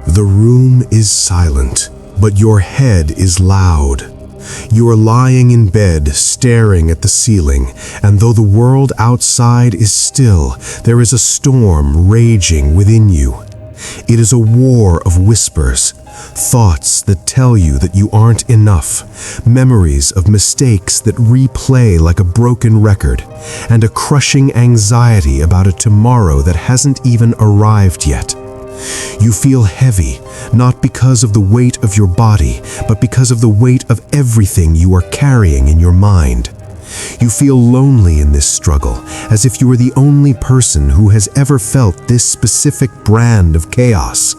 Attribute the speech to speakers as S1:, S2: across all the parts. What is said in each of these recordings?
S1: The room is silent, but your head is loud. You are lying in bed, staring at the ceiling, and though the world outside is still, there is a storm raging within you. It is a war of whispers, thoughts that tell you that you aren't enough, memories of mistakes that replay like a broken record, and a crushing anxiety about a tomorrow that hasn't even arrived yet. You feel heavy, not because of the weight of your body, but because of the weight of everything you are carrying in your mind. You feel lonely in this struggle, as if you are the only person who has ever felt this specific brand of chaos.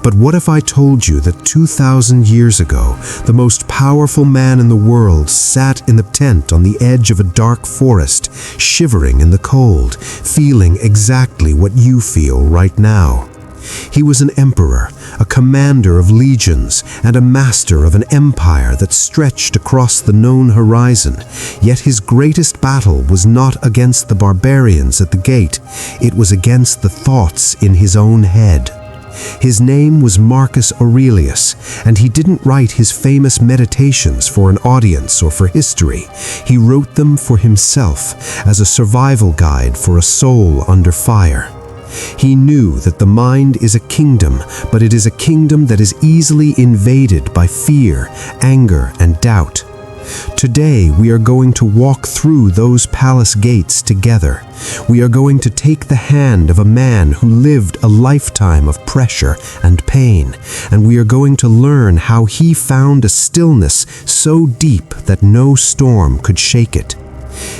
S1: But what if I told you that 2,000 years ago, the most powerful man in the world sat in the tent on the edge of a dark forest, shivering in the cold, feeling exactly what you feel right now? He was an emperor, a commander of legions, and a master of an empire that stretched across the known horizon. Yet his greatest battle was not against the barbarians at the gate, it was against the thoughts in his own head. His name was Marcus Aurelius, and he didn't write his famous meditations for an audience or for history. He wrote them for himself, as a survival guide for a soul under fire. He knew that the mind is a kingdom, but it is a kingdom that is easily invaded by fear, anger, and doubt. Today, we are going to walk through those palace gates together. We are going to take the hand of a man who lived a lifetime of pressure and pain, and we are going to learn how he found a stillness so deep that no storm could shake it.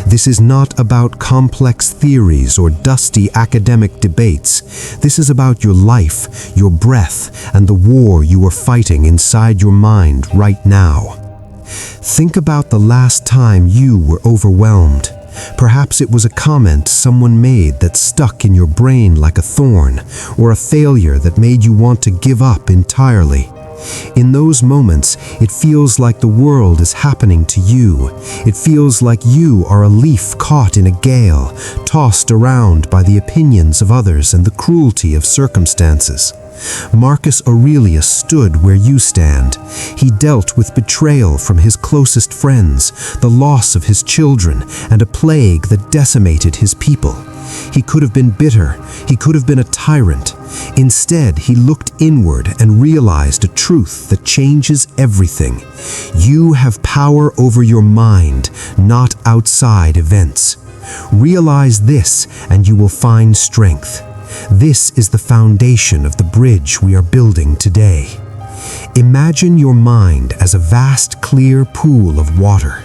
S1: This is not about complex theories or dusty academic debates. This is about your life, your breath, and the war you are fighting inside your mind right now. Think about the last time you were overwhelmed. Perhaps it was a comment someone made that stuck in your brain like a thorn, or a failure that made you want to give up entirely. In those moments, it feels like the world is happening to you. It feels like you are a leaf caught in a gale, tossed around by the opinions of others and the cruelty of circumstances. Marcus Aurelius stood where you stand. He dealt with betrayal from his closest friends, the loss of his children, and a plague that decimated his people. He could have been bitter. He could have been a tyrant. Instead, he looked inward and realized a truth that changes everything. You have power over your mind, not outside events. Realize this, and you will find strength. This is the foundation of the bridge we are building today. Imagine your mind as a vast, clear pool of water.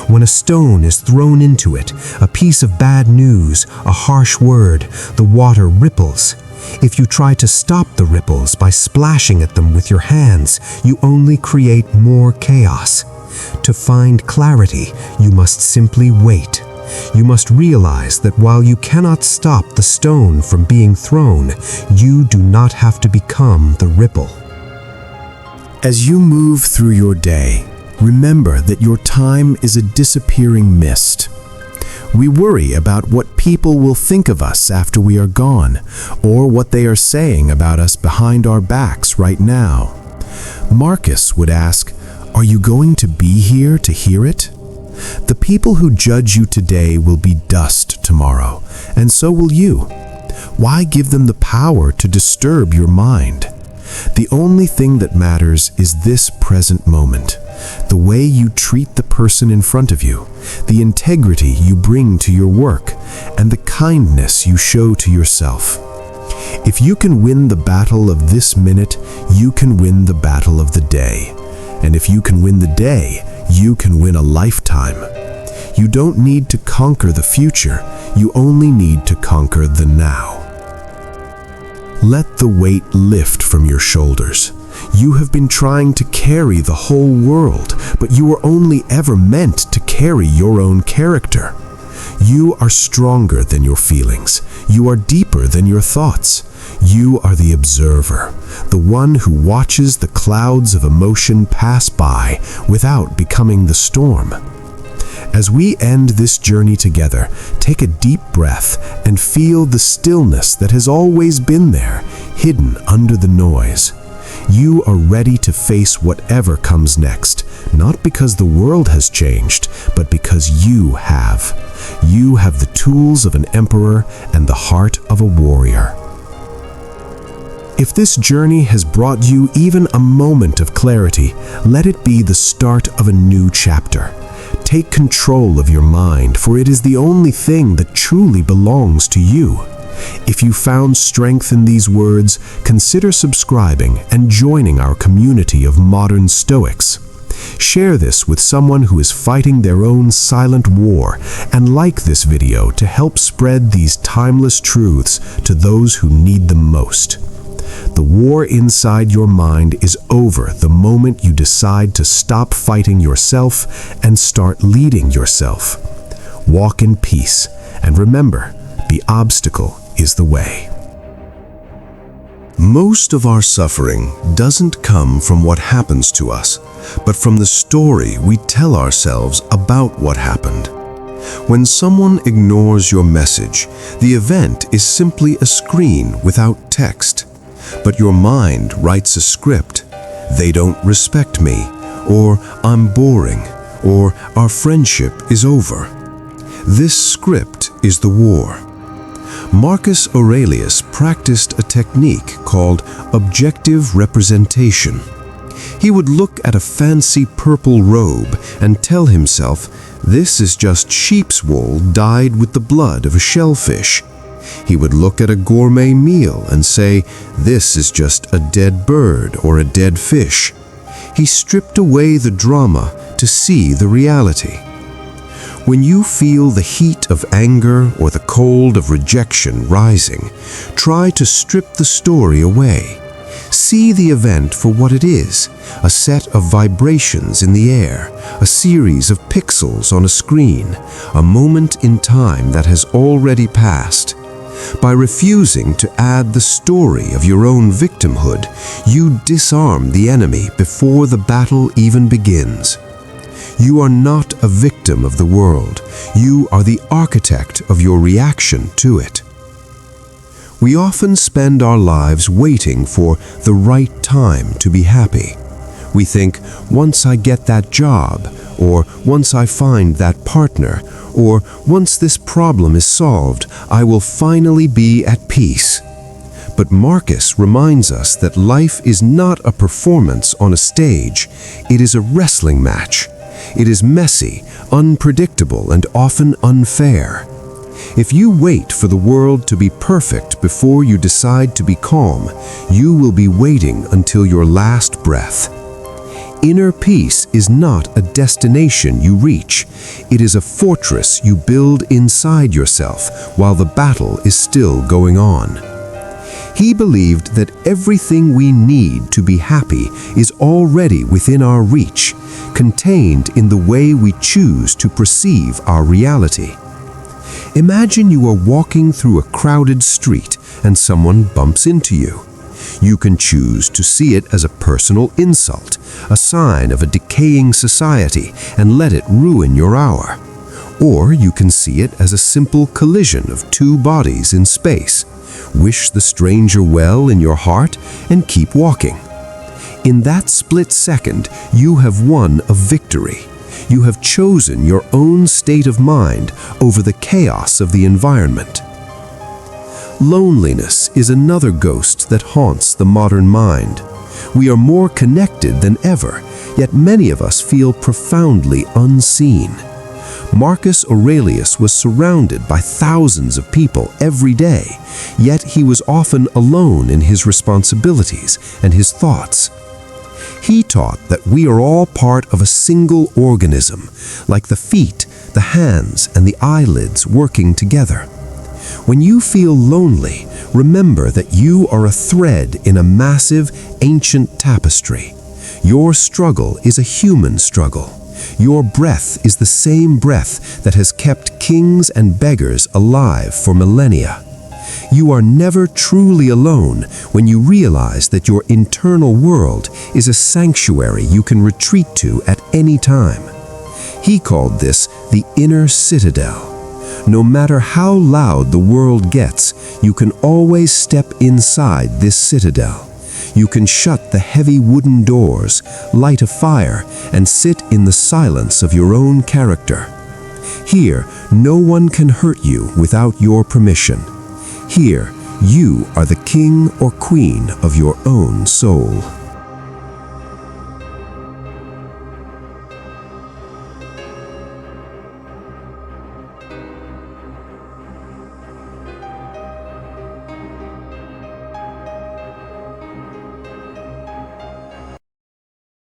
S1: When a stone is thrown into it, a piece of bad news, a harsh word, the water ripples. If you try to stop the ripples by splashing at them with your hands, you only create more chaos. To find clarity, you must simply wait. You must realize that while you cannot stop the stone from being thrown, you do not have to become the ripple. As you move through your day, remember that your time is a disappearing mist. We worry about what people will think of us after we are gone, or what they are saying about us behind our backs right now. Marcus would ask, "Are you going to be here to hear it?" The people who judge you today will be dust tomorrow, and so will you. Why give them the power to disturb your mind? The only thing that matters is this present moment, the way you treat the person in front of you, the integrity you bring to your work, and the kindness you show to yourself. If you can win the battle of this minute, you can win the battle of the day. And if you can win the day, you can win a lifetime. You don't need to conquer the future, you only need to conquer the now. Let the weight lift from your shoulders. You have been trying to carry the whole world, but you were only ever meant to carry your own character. You are stronger than your feelings. You are deeper than your thoughts. You are the observer, the one who watches the clouds of emotion pass by without becoming the storm. As we end this journey together, take a deep breath and feel the stillness that has always been there, hidden under the noise. You are ready to face whatever comes next, not because the world has changed, but because you have. You have the tools of an emperor and the heart of a warrior. If this journey has brought you even a moment of clarity, let it be the start of a new chapter. Take control of your mind, for it is the only thing that truly belongs to you. If you found strength in these words, consider subscribing and joining our community of modern Stoics. Share this with someone who is fighting their own silent war, and like this video to help spread these timeless truths to those who need them most. The war inside your mind is over the moment you decide to stop fighting yourself and start leading yourself. Walk in peace, and remember, the obstacle is the way. Most of our suffering doesn't come from what happens to us, but from the story we tell ourselves about what happened. When someone ignores your message, the event is simply a screen without text. But your mind writes a script. They don't respect me, or I'm boring, or our friendship is over. This script is the war. Marcus Aurelius practiced a technique called objective representation. He would look at a fancy purple robe and tell himself, this is just sheep's wool dyed with the blood of a shellfish. He would look at a gourmet meal and say, this is just a dead bird or a dead fish. He stripped away the drama to see the reality. When you feel the heat of anger or the cold of rejection rising, try to strip the story away. See the event for what it is, a set of vibrations in the air, a series of pixels on a screen, a moment in time that has already passed. By refusing to add the story of your own victimhood, you disarm the enemy before the battle even begins. You are not a victim of the world. You are the architect of your reaction to it. We often spend our lives waiting for the right time to be happy. We think, once I get that job, or once I find that partner, or once this problem is solved, I will finally be at peace. But Marcus reminds us that life is not a performance on a stage. It is a wrestling match. It is messy, unpredictable, and often unfair. If you wait for the world to be perfect before you decide to be calm, you will be waiting until your last breath. Inner peace is not a destination you reach. It is a fortress you build inside yourself while the battle is still going on. He believed that everything we need to be happy is already within our reach, contained in the way we choose to perceive our reality. Imagine you are walking through a crowded street and someone bumps into you. You can choose to see it as a personal insult, a sign of a decaying society, and let it ruin your hour. Or you can see it as a simple collision of two bodies in space. Wish the stranger well in your heart and keep walking. In that split second, you have won a victory. You have chosen your own state of mind over the chaos of the environment. Loneliness is another ghost that haunts the modern mind. We are more connected than ever, yet many of us feel profoundly unseen. Marcus Aurelius was surrounded by thousands of people every day, yet he was often alone in his responsibilities and his thoughts. He taught that we are all part of a single organism, like the feet, the hands, and the eyelids working together. When you feel lonely, remember that you are a thread in a massive, ancient tapestry. Your struggle is a human struggle. Your breath is the same breath that has kept kings and beggars alive for millennia. You are never truly alone when you realize that your internal world is a sanctuary you can retreat to at any time. He called this the inner citadel. No matter how loud the world gets, you can always step inside this citadel. You can shut the heavy wooden doors, light a fire, and sit in the silence of your own character. Here, no one can hurt you without your permission. Here, you are the king or queen of your own soul.